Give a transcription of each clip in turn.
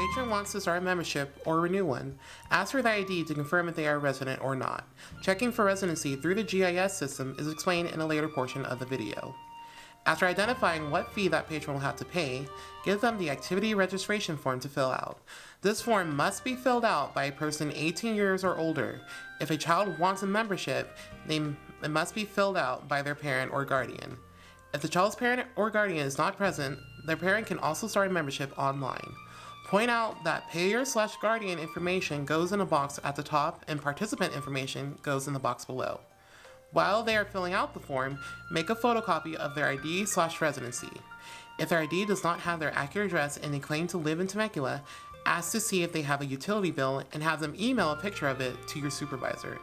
patron wants to start a membership or renew one, ask for the ID to confirm if they are a resident or not. Checking for residency through the GIS system is explained in a later portion of the video. After identifying what fee that patron will have to pay, give them the activity registration form to fill out. This form must be filled out by a person 18 years or older. If a child wants a membership, it must be filled out by their parent or guardian. If the child's parent or guardian is not present, their parent can also start a membership online. Point out that payer/guardian information goes in a box at the top and participant information goes in the box below. While they are filling out the form, make a photocopy of their ID/residency. If their ID does not have their accurate address and they claim to live in Temecula, ask to see if they have a utility bill and have them email a picture of it to your supervisor.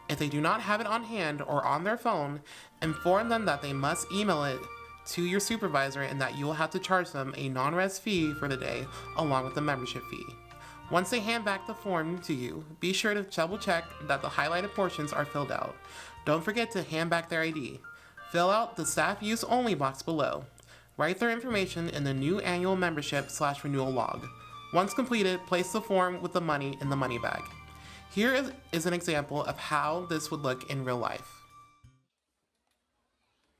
If they do not have it on hand or on their phone, inform them that they must email it to your supervisor and that you will have to charge them a non-res fee for the day along with the membership fee. Once they hand back the form to you, be sure to double check that the highlighted portions are filled out. Don't forget to hand back their ID. Fill out the staff use only box below. Write their information in the new annual membership/renewal log. Once completed, place the form with the money in the money bag. Here is an example of how this would look in real life.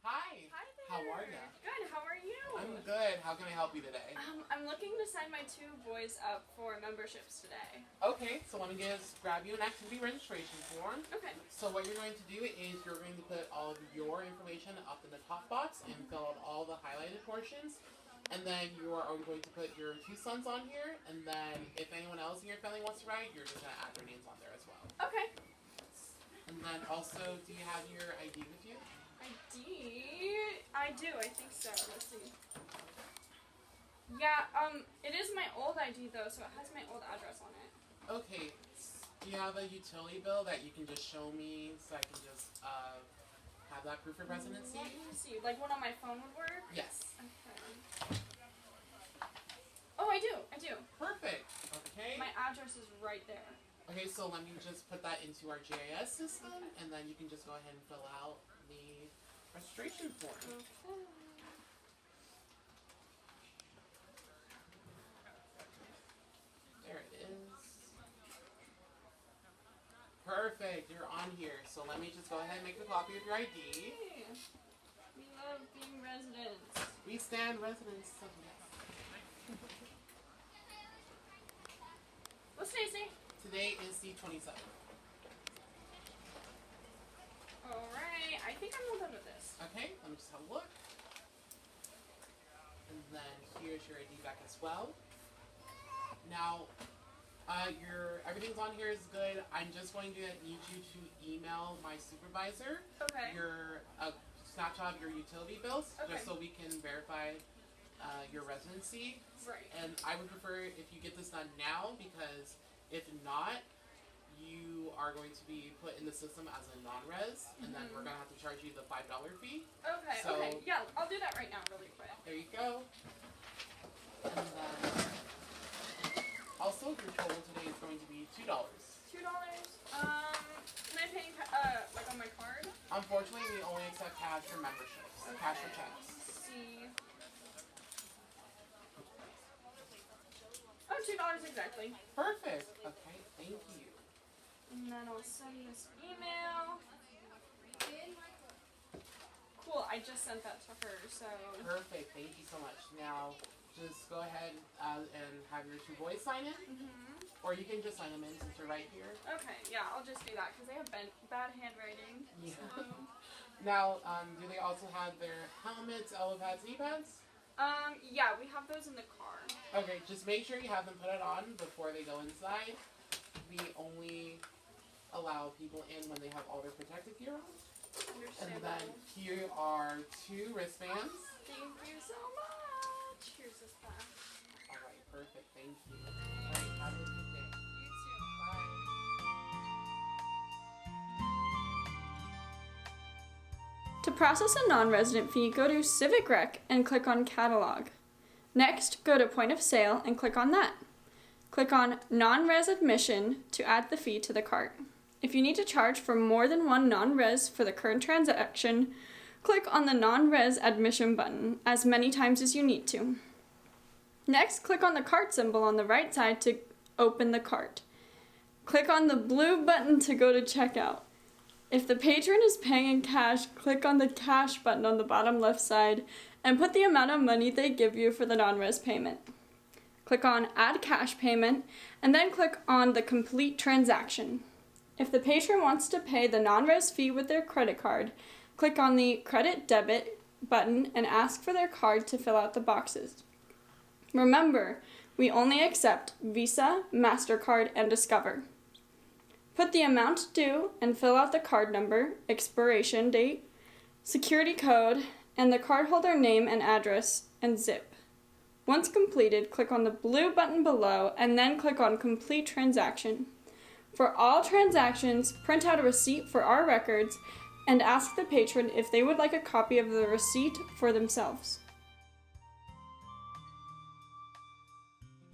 Hi. Hi there. How are you? Good. How are you? I'm good. How can I help you today? I'm looking to sign my 2 boys up for memberships today. Okay, so let me just grab you an activity registration form. Okay. So what you're going to do is you're going to put all of your information up in the top box and fill out all the highlighted portions. And then you are going to put your 2 sons on here. And then if anyone else in your family wants to write, you're just going to add their names on there as well. Okay. And then also, do you have your ID with you? ID? I do. I think so. Let's see. Yeah. It is my old ID though, so it has my old address on it. Okay. Do you have a utility bill that you can just show me so I can just have that proof of residency? Let me see. Like one on my phone would work? Yes. Okay. Oh, I do. Perfect. Okay. My address is right there. Okay, so let me just put that into our GIS system, and then you can just go ahead and fill out the registration form. Okay. There it is. Perfect, you're on here. So let me just go ahead and make a copy of your ID. Hey. We love being residents. We stand residents of What's today's date? Today is the 27th. Alright, I think I'm all done with this. Okay, let me just have a look. And then here's your ID back as well. Now, everything's on here is good. I'm just going to need you to email my supervisor Okay. your snapshot of your utility bills, Okay. just so we can verify your residency. Right. And I would prefer if you get this done now, because if not, you are going to be put in the system as a non-res, and then we're going to have to charge you the $5 fee. Okay, So- okay. Yeah, I'll do that right now really quick. There you go. And then, also your total today is going to be $2. $2. Can I pay like on my card? Unfortunately, we only accept cash for memberships, cash for checks. Let's see. Oh, $2 exactly. Perfect. Okay, thank you. And then I'll send this email. Cool, I just sent that to her, so. Perfect. Thank you so much. Now, just go ahead and have your 2 boys sign in, or you can just sign them in since you're right here. Okay, yeah, I'll just do that because they have bad handwriting. Yeah. So. Now, do they also have their helmets, elbow pads, knee pads? Yeah, we have those in the car. Okay, just make sure you have them put it on before they go inside. We only allow people in when they have all their protective gear on. And then Understandable. here are 2 wristbands. Thank you so much. Here's this back. Alright, perfect. Thank you. Alright, have a good day. You too. Bye. To process a non-resident fee, go to Civic Rec and click on Catalog. Next, go to Point of Sale and click on that. Click on Non-Res Admission to add the fee to the cart. If you need to charge for more than one non-res for the current transaction, click on the Non-Res Admission button as many times as you need to. Next, click on the cart symbol on the right side to open the cart. Click on the blue button to go to checkout. If the patron is paying in cash, click on the cash button on the bottom left side and put the amount of money they give you for the non-res payment. Click on Add Cash Payment and then click on the Complete Transaction. If the patron wants to pay the non-res fee with their credit card, click on the Credit Debit button and ask for their card to fill out the boxes. Remember, we only accept Visa, MasterCard, and Discover. Put the amount due and fill out the card number, expiration date, security code, and the cardholder name and address, and zip. Once completed, click on the blue button below and then click on Complete Transaction. For all transactions, print out a receipt for our records and ask the patron if they would like a copy of the receipt for themselves.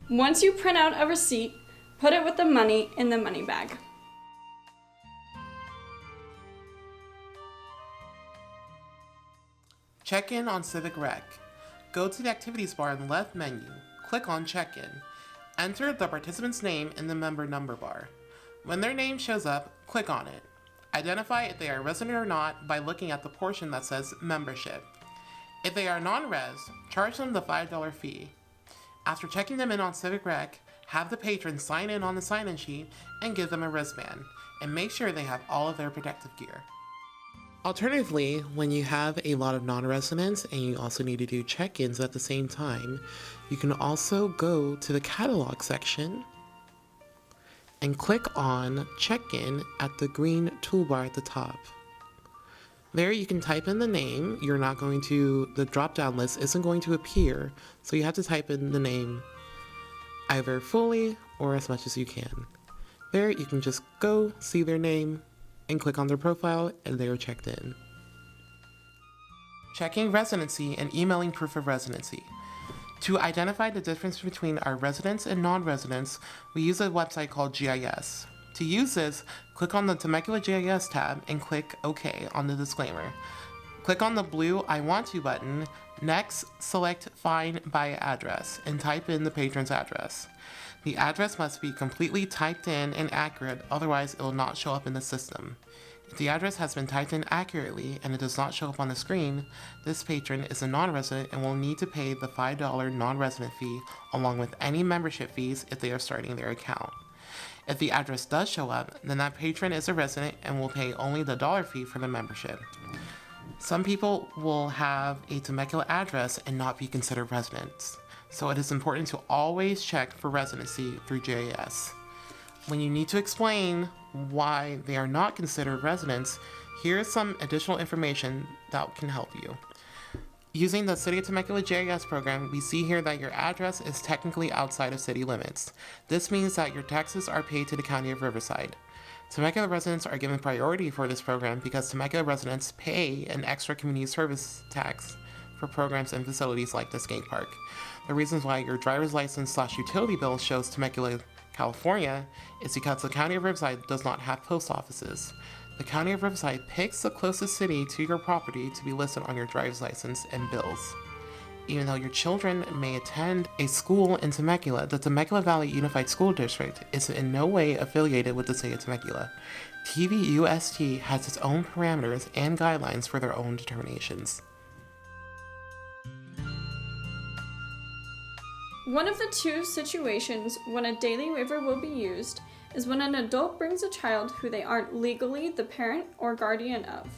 Once you print out a receipt, put it with the money in the money bag. Check in on Civic Rec. Go to the activities bar in the left menu, click on Check-in. Enter the participant's name in the member number bar. When their name shows up, click on it. Identify if they are resident or not by looking at the portion that says Membership. If they are non-res, charge them the $5 fee. After checking them in on Civic Rec, have the patron sign in on the sign-in sheet and give them a wristband, and make sure they have all of their protective gear. Alternatively, when you have a lot of non-residents and you also need to do check-ins at the same time, you can also go to the catalog section and click on Check-in at the green toolbar at the top. There you can type in the name. The drop-down list isn't going to appear, so you have to type in the name either fully or as much as you can. There you can just go see their name and click on their profile and they are checked in. Checking residency and emailing proof of residency. To identify the difference between our residents and non-residents, we use a website called GIS. To use this, click on the Temecula GIS tab and click OK on the disclaimer. Click on the blue I want to button. Next, select Find by Address and type in the patron's address. The address must be completely typed in and accurate, otherwise it will not show up in the system. If the address has been typed in accurately and it does not show up on the screen, this patron is a non-resident and will need to pay the $5 non-resident fee along with any membership fees if they are starting their account. If the address does show up, then that patron is a resident and will pay only the $1 fee for the membership. Some people will have a Temecula address and not be considered residents, so it is important to always check for residency through GIS. When you need to explain why they are not considered residents, here is some additional information that can help you. Using the City of Temecula GIS program, we see here that your address is technically outside of city limits. This means that your taxes are paid to the County of Riverside. Temecula residents are given priority for this program because Temecula residents pay an extra community service tax for programs and facilities like the skate park. The reasons why your driver's license/utility bill shows Temecula, California, is because the County of Riverside does not have post offices. The County of Riverside picks the closest city to your property to be listed on your driver's license and bills. Even though your children may attend a school in Temecula, the Temecula Valley Unified School District is in no way affiliated with the City of Temecula. TVUST has its own parameters and guidelines for their own determinations. One of the two situations when a daily waiver will be used is when an adult brings a child who they aren't legally the parent or guardian of.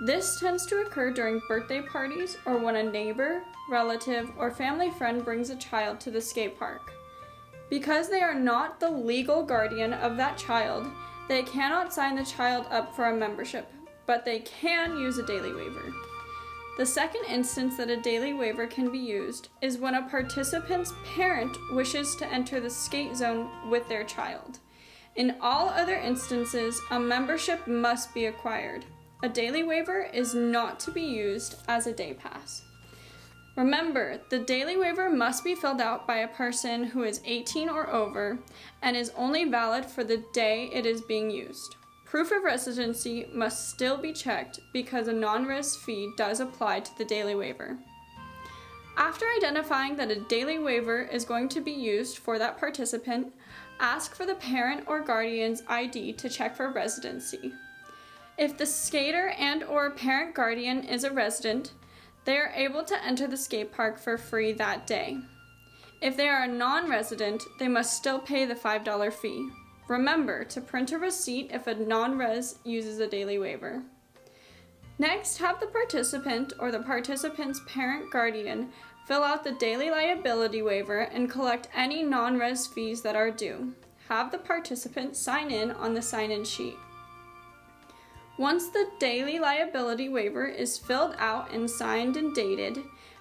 This tends to occur during birthday parties or when a neighbor, relative, or family friend brings a child to the skate park. Because they are not the legal guardian of that child, they cannot sign the child up for a membership, but they can use a daily waiver. The second instance that a daily waiver can be used is when a participant's parent wishes to enter the skate zone with their child. In all other instances, a membership must be acquired. A daily waiver is not to be used as a day pass. Remember, the daily waiver must be filled out by a person who is 18 or over and is only valid for the day it is being used. Proof of residency must still be checked because a non-res fee does apply to the daily waiver. After identifying that a daily waiver is going to be used for that participant, ask for the parent or guardian's ID to check for residency. If the skater and/or parent guardian is a resident, they are able to enter the skate park for free that day. If they are a non-resident, they must still pay the $5 fee. Remember to print a receipt if a non-res uses a daily waiver. Next, have the participant or the participant's parent guardian fill out the daily liability waiver and collect any non-res fees that are due. Have the participant sign in on the sign-in sheet. Once the daily liability waiver is filled out and signed and dated,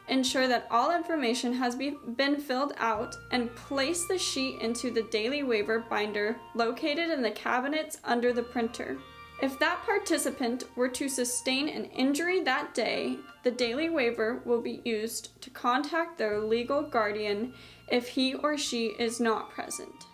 ensure that all information has been filled out and place the sheet into the daily waiver binder located in the cabinets under the printer. If that participant were to sustain an injury that day, the daily waiver will be used to contact their legal guardian if he or she is not present.